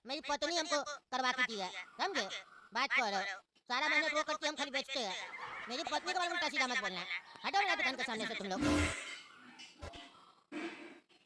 मेरी पत्नी हमको करवा के दिया, समझे? बात करो, सारा मेहनत वो करती, हम खाली बेचते हैं। मेरी पत्नी के बारे में उल्टा सीधा मत बोलना। हटो मेरा दुकान के सामने से तुम लोग।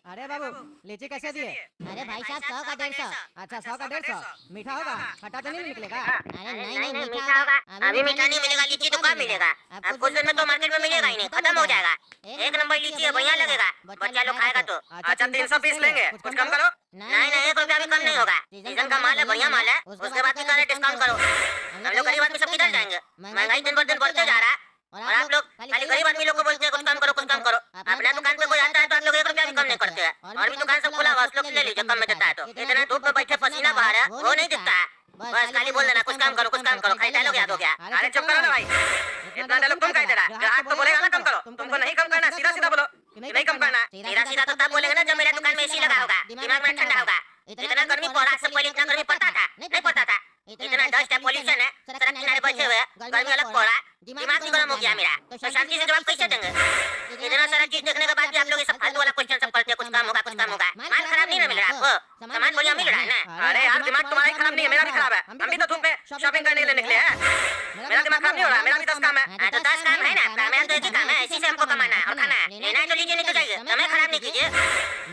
अरे बाबू, लीची कैसे दिए? अरे भाई साहब 100 का 150। अच्छा 100 का 150। मीठा होगा? खट्टा तो नहीं निकलेगा? अरे नहीं मीठा होगा। अभी मीठा नहीं मिलेगा, लीची तो कब मिलेगा? अब कुछ दिन में तो मार्केट में मिलेगा ही नहीं, खत्म हो जाएगा। एक नंबर लीची है, बढ़िया लगेगा, बच्चा लोग खाएगा तो। अच्छा 300 पीस लेंगे, कुछ कम करो। नहीं 1 रुपया भी कम नहीं होगा। सीजन का माल है, बढ़िया माल है, उसके बाद निकाले डिस्काउंट करो। हम लोग गरीब आदमी सब किधर जाएंगे? महंगाई दिन पर दिन बढ़ते जा रहा है और आप लोग खाली गरीब आदमी लोग को बोलते हैं कुछ कम करो कुछ कम करो। अपना दुकान पे कोई आता है तो आप लोग 1 रुपया भी कम नहीं करते हैं। और भी दुकान सब खुला हुआ, उस लोग ले लीजिए, कम में देता है तो। इतना धूप में बैठे पसीना बहा रहा है, वो नहीं दिखता है। बस खाली बोल देना कुछ कम करो कुछ कम करो, खाली डायलॉग याद हो गया। अरे चुप करो ना भाई, इतना डायलॉग तुम कह दे रहा है? ग्राहक तो बोलेगा ना कम करो, तुमको नहीं कम करना, सीधा सीधा बोलो नहीं कम करना। सीधा तो तब बोलेगा ना जब मेरा दुकान में एसी लगा होगा, दिमाग में ठंडा होगा। इतना गर्मी पड़ा, आज से पहले इतना गर्मी पड़ता था? नहीं पड़ता था। इतना डस्ट है, पॉल्यूशन है, सड़क किनारे बैठे हुए, गर्मी अलग पड़ रहा है, दिमाग भी गर्म हो गया मेरा। तो शांति से जवाब कैसे देंगे? इतना सारा चीज देखने के बाद भी आप लोग ये सब फालतू वाला क्वेश्चन सब करते हैं, कुछ कम होगा कुछ कम होगा। माल खराब नहीं ना मिल रहा आपको? सामान बढ़िया मिल रहा है ना? अरे यार दिमाग तुम्हारा ही खराब नहीं है, मेरा भी खराब है। हम भी तो धूप में शॉपिंग करने के लिए निकले हैं, मेरा दिमाग खराब नहीं हो रहा, मेरा भी 10 काम है। तो 10 काम है ना आपका, मेरा तो एक ही काम है, इसी से हमको कमाना है और खाना है। लेना है तो लीजिए, नहीं तो जाइए, समय खराब नहीं कीजिए,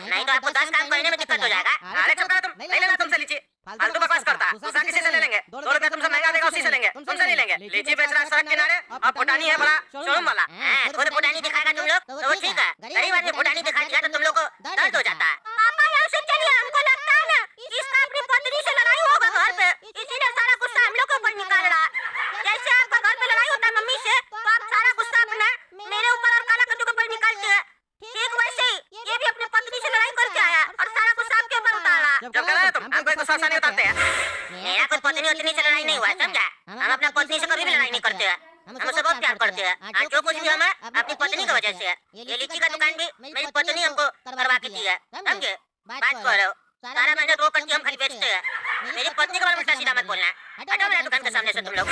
नहीं तो आपको 10 काम करने में दिक्कत हो जाएगा। अरे चुप करो तुम, नहीं लेना तुमसे लीची, फालतू बकवास करता है। दूसरा किसी से ले लेंगे, 2 रुपया तुमसे महंगा देगा उसी से लेंगे, तुमसे नहीं लेंगे। लीची बेच रहा है सड़क किनारे और पुटानी है बड़ा शोरूम वाला। खुद पुटानी दिखाएगा तुम लोग तो वो ठीक है, गरीब आदमी पुटानी दिखा दिया तो तुम लोग को दर्द हो जाता है। पापा यहाँ से चलिए, हमको लगता है ना इसका अपनी पत्नी से लड़ाई होगा घर पे, इसीलिए सारा गुस्सा हम लोग के ऊपर निकाल रहा है। जैसे आपका घर पे लड़ाई होता है मम्मी से, तो आप सारा गुस्सा अपना मेरे ऊपर और काला कद्दू के ऊपर निकालते हैं। ठीक वैसे ही ये भी अपनी पत्नी से लड़ाई करके आया और सारा गुस्सा आपके ऊपर उतार रहा। जब कह रहे तुम हम कोई गुस्सा नहीं उतारते हैं। मेरा कोई पत्नी उतनी से लड़ाई नहीं हुआ, समझा? हम अपना पत्नी से कभी भी लड़ाई नहीं करते हैं, हम उससे बहुत प्यार करते हैं। आज जो कुछ भी हमें अपनी पत्नी की वजह से है। ये लीची का दुकान भी मेरी पत्नी हमको करवा के दी है, समझे? बात करो, सारा मेहनत वो करके हम खाली बेचते हैं। मेरी पत्नी के बारे में उल्टा सीधा मत बोलना। हटो मेरा दुकान के सामने से तुम लोग।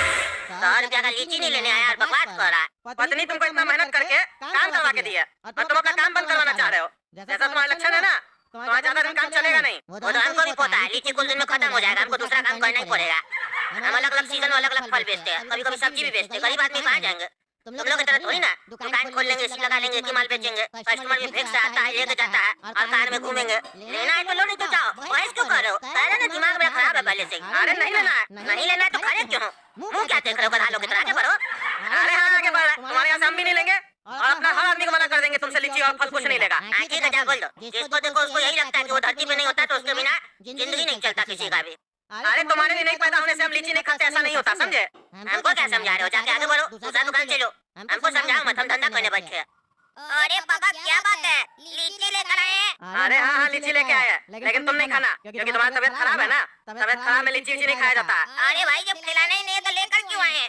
100 रुपया का लीची नहीं लेने आया और बकवास कर रहा है। पत्नी तुमको इतना मेहनत करके काम करवा के दी है और तुम अपना काम बंद करवाना चाह रहे हो। जैसा तुम्हारा लक्षण है ना, तुम्हारा ज्यादा दिन काम चलेगा नहीं। वो तो हमको भी पता है, लीची कुछ दिन में खत्म हो जाएगा, हमको दूसरा काम करना ही पड़ेगा। हम अलग अलग सीजन में अलग अलग फल बेचते हैं, कभी कभी सब्जी भी बेचते हैं। गरीब आदमी कहाँ जाएंगे? तुम लोग की तरह थोड़ी ना दुकान खोल लेंगे, एसी लगा लेंगे कि माल बेचेंगे। कस्टमर भी भेज से आता है, लेके जाता है और कार में घूमेंगे। लेना है तो लो, नहीं तो जाओ, बहस क्यों कर रहे हो? पहले ना दिमाग मेरा खराब है पहले से। अरे नहीं लेना है, नहीं लेना है तो खा ले क्यों? मुंह क्या देख रहे हो गधालों की तरह? आगे बढ़ो। अरे हाँ आगे बढ़ रहा है, तुम्हारे यहाँ से हम भी नहीं लेंगे और अपना हर आदमी को मना कर देंगे तुमसे लीची और फल कुछ नहीं लेगा। ठीक है, जा बोल दो। जिसको देखो उसको यही लगता है कि वो धरती पे नहीं होता तो उसके बिना जिंदगी नहीं चलता किसी का भी। अरे तुम्हारे लिए नहीं पैदा होने से हम लीची नहीं खाते, ऐसा नहीं होता, समझे? हमको क्या समझा रहे हो? जाके आगे बढ़ो, दूसरा दुकान चलो। हमको समझाओ मत, हम धंधा करने बैठे हैं। अरे पापा क्या बात है, लीची लेकर आए हैं? अरे हाँ हाँ लीची लेके आए हैं, लेकिन तुम नहीं खाना क्योंकि तुम्हारी तबीयत खराब है ना। तबीयत खराब में लीची नहीं खाया जाता। अरे भाई जब खिलाना ही नहीं है तो लेकर क्यों आए हैं?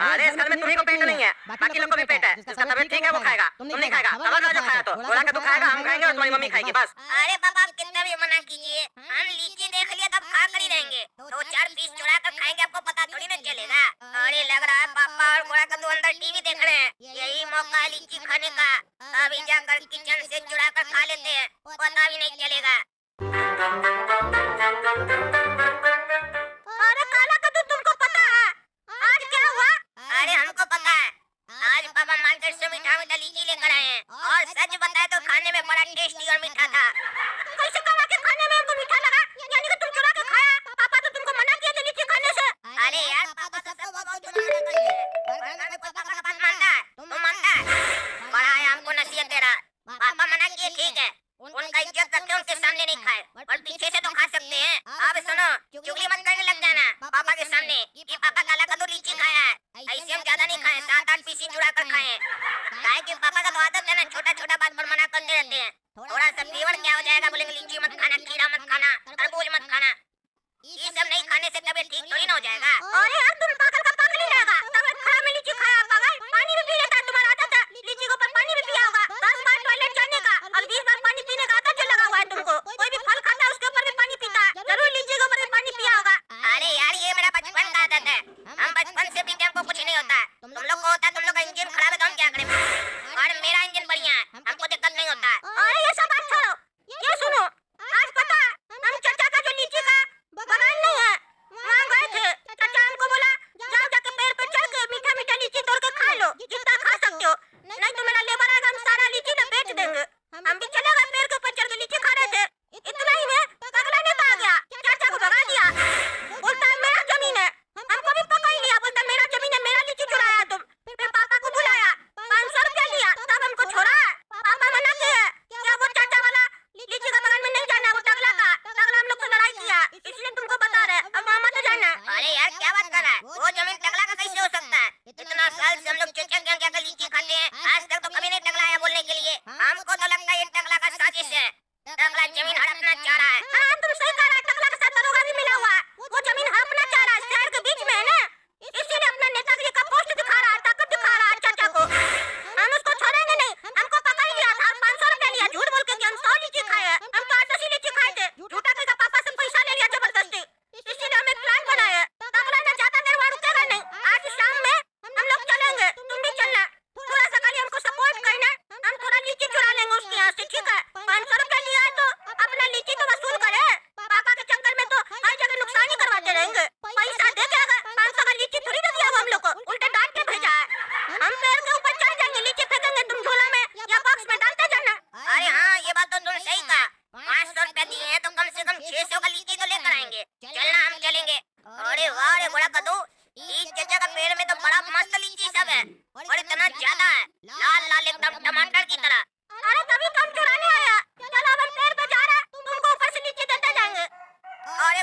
अरे इस घर में तुम्ही को पेट नहीं है, बाकी लोग को भी पेट है। जिसका तबीयत ठीक है वो खाएगा, तुम नहीं खाएगा। हमारा जो खाया तो बोला कि तू खाएगा, हम खाएंगे और तुम्हारी मम्मी खाएगी, बस। अरे पापा आप कितना भी मना कीजिए, हम लीची देख लिया तब खा कर ही रहेंगे। 2-4 पीस चुरा कर खाएंगे, आपको पता थोड़ी ना चलेगा। अरे लग रहा है पापा और गोरा कद्दू अंदर टीवी देख रहे हैं, यही मौका है लीची खाने का। अभी जाकर किचन से चुरा कर खा लेते हैं, पता भी नहीं चलेगा। अरे काला कद्दू तुमको पता है आज क्या हुआ? अरे हमको पता है, आज पापा मार्केट से मीठा मीठा लीची लेकर आए हैं और सच बताए तो खाने में बड़ा टेस्टी और मीठा था। कैसे कमा के खाने में हमको मीठा लगा? यानी कि तुम चुरा के खाया? पापा तो तुमको मना किया था लीची खाने से। अरे यार पापा तो सब बहुत चुरा के खाते हैं, पर घर में पापा का बात मानता है? तुम मानता है? बड़ा है हमको नसीहत दे रहा है। पापा मना किए ठीक है, उनका इज्जत रखे, उनके सामने नहीं खाए, पर पीछे से तो खा सकते हैं। अब सुनो, चुगली मत करने लग जाना पापा के सामने कि पापा काला कद्दू लीची खाया है। ऐसे हम ज्यादा नहीं खाए, 7-8 पीस ही चुरा कर खाए। काहे कि पापा का तो आदत है ना, छोटा छोटा बात पर मना करते रहते हैं। थोड़ा सा फीवर क्या हो जाएगा, बोलेंगे लीची मत खाना, खीरा मत खाना, तरबूज मत खाना। ये सब नहीं खाने से तबीयत ठीक थोड़ी ना हो जाएगा। अरे यार तुम पागल का पागल ही रहेगा, तबीयत खराब में लीची खाया पागल? पानी भी पी लेता है, तुम्हारा आदत है लीची के ऊपर पानी भी पिया होगा। 10 बार टॉयलेट जाने का और 20 बार पानी पीने का आदत जो लगा हुआ है तुमको। कोई भी फल खाता है उसके ऊपर भी पानी पीता है, जरूर लीची के ऊपर भी पानी पिया होगा। अरे यार ये मेरा बचपन का आदत है, हम बचपन से पीते, हमको कुछ नहीं होता। तुम लोग को होता है, तुम लोग का इंजन खराब है तो हम क्या करें? और मेरा इंजन बढ़िया है, हमको दिक्कत नहीं होता। अरे ये सब बात छोड़ो, ये सुनो, आज पता हम चाचा का जो लीची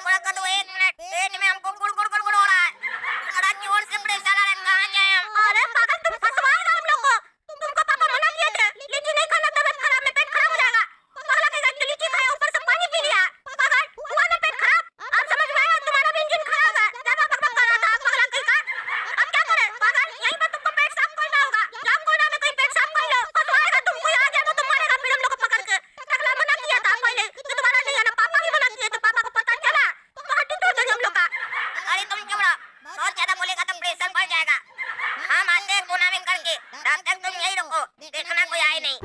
थोड़ा कर दो, 1 मिनट, पेट में हमको गुड़ गुड़ गुड़ गुड़ हो रहा है, बड़ा जोर से प्रेशर आ रहा है, कहाँ जाए हम? अरे पागल, तुम फंसवाएगा हम लोग को, तुमको पापा मना किए थे, लीची नहीं खाना, तबीयत खराब में पेट खराब हो जाएगा। पागल के घर लीची खाया, ऊपर से पानी पी लिया, पागल हुआ ना पेट खराब, अब समझ में आया, तुम्हारा भी इंजन खराब है, ज्यादा बकबक कर रहा था पागल कहीं का। अब क्या करें पागल, यहीं पर तुमको पेट साफ करना होगा, जाओ कोना में कहीं पेट साफ कर लो, फंसवाएगा तुमको, आ गया तो तुम मारेगा फिर हम लोग को पकड़ के। टकला मना किया था पहले कि तुम्हारा नहीं आना, पापा भी मना किए थे, पापा को पता चला तो हड्डी तोड़ देंगे हम लोग का। अरे तुम चुप रहो, बहुत ज्यादा बोलेगा तो प्रेशर बढ़ जाएगा। हम आते हैं कोना में करके, तब तक तुम यही रखो, देखना कोई आए नहीं।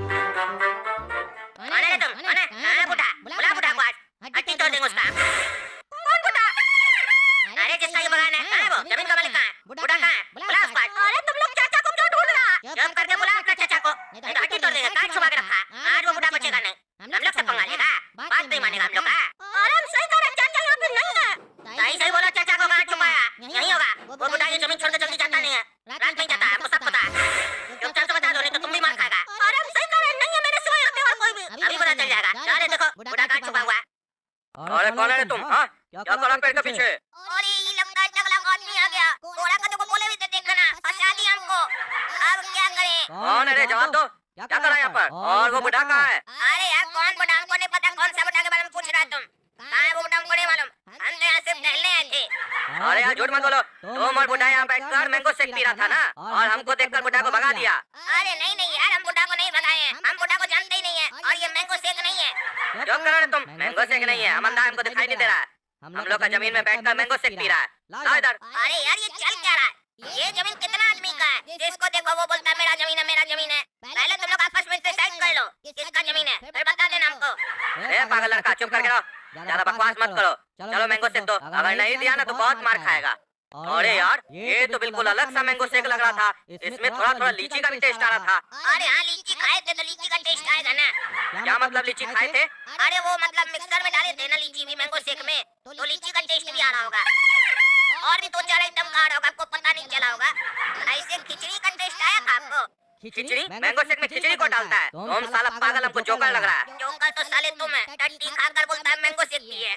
आने रे तुम, आने, हाँ बुढ़ा, बुला बुढ़ा को आज, हड्डी तोड़ देंगे उसका। कौन बुढ़ा? अरे जिसका ये बगान है, कहाँ है वो? जमीन का मालिक कहाँ है? बुढ़ा कहाँ है? बुला उसको आज। अरे तुम लोग चाचा को क्यों ढूंढ रहा? चुप करके बुला अपने चाचा को, नहीं तो हड्डी तोड़ देंगे, काट छुपा के रखा है, आज वो बुढ़ा बचेगा नहीं, हम लोग से पंगा लेगा, बात नहीं मानेगा हम लोग का। अरे हम सही कह रहे हैं, चाचा यहाँ पे नहीं है। सही सही बोला, चाचा को कहाँ छुपाया? यहीं होगा, वो बुढ़ा ये जमीन छोड़ के जल्दी जाता नहीं है, रात में जाता है, हमको सब पता है, चुपचाप से बता दो नहीं तो तुम भी मार खाएगा। अरे हम सही कह रहे हैं, नहीं है मेरे सिवा यहाँ पे और कोई भी, अभी पता चल जाएगा। अरे देखो बुढ़ा कहाँ छुपा हुआ है। अरे कौन है तुम? हाँ, क्या करा पेड़ के पीछे? और ये लगता है टकला का आदमी आ गया, घोड़ा का तो बोले भी थे देखना, फंसा दिया हमको, अब क्या करें? कौन है रे? जवाब दो, क्या करा यहाँ पर? और वो बुढ़ा कहाँ है? अरे यार कौन बुढ़ा, हमको नहीं पता, कौन सा बुढ़ा के बारे में पूछ रहा है तुम? कहाँ है वो बुढ़ा, हमको नहीं मालूम, हम तो यहाँ सिर्फ टहलने आए थे। अरे यार झूठ मत बोलो, तुम और बुढ़ा यहाँ बैठकर मैंगो शेक पी रहा था ना, और हमको देखकर बुढ़ा को भगा दिया। अरे नहीं नहीं यार, हम बुढ़ा को नहीं भगाए हैं, हम बुढ़ा को जानते ही नहीं है, और ये मैंगो शेक नहीं है। जो कर रहे तुम? मैंगो शेक नहीं है, अमंदा हमको दिखाई नहीं दे रहा है, हम लोग का जमीन में बैठकर मैंगो शेक पी रहा है। लाओ इधर। अरे यार ये चल क्या रहा है? ये जमीन कितना आदमी का है? जिसको देखो वो बोलता है मेरा जमीन है, मेरा जमीन है। पहले तुम लोग आपस में डिसाइड कर लो किसका जमीन है, फिर बता देना हमको। ए पागल लड़का, चुप करके रहो, ज्यादा बकवास मत करो, चलो मैंगो शेक दो, अगर नहीं दिया ना तो बहुत मार खाएगा। अरे यार ये तो बिल्कुल अलग सा मैंगो शेक लग रहा था, इसमें थोड़ा थोड़ा लीची का भी टेस्ट आ रहा था। अरे हाँ लीची खाए थे तो लीची का टेस्ट आएगा ना। क्या मतलब लीची खाए थे? अरे वो मतलब मिक्सर में डाले थे ना लीची भी मैंगो शेक में, तो लीची का टेस्ट भी आ रहा होगा, और भी 2-4 आइटम खा रहा होगा, आपको पता नहीं चला होगा। ऐसे खिचड़ी का टेस्ट आया था आपको? खिचड़ी? मैंगो शेक में खिचड़ी को डालता है? तुम साला पागल, हमको जोकर लग रहा है। जोकर तो साले तुम है, टट्टी खाकर बोलता है मैंगो शेक पिए।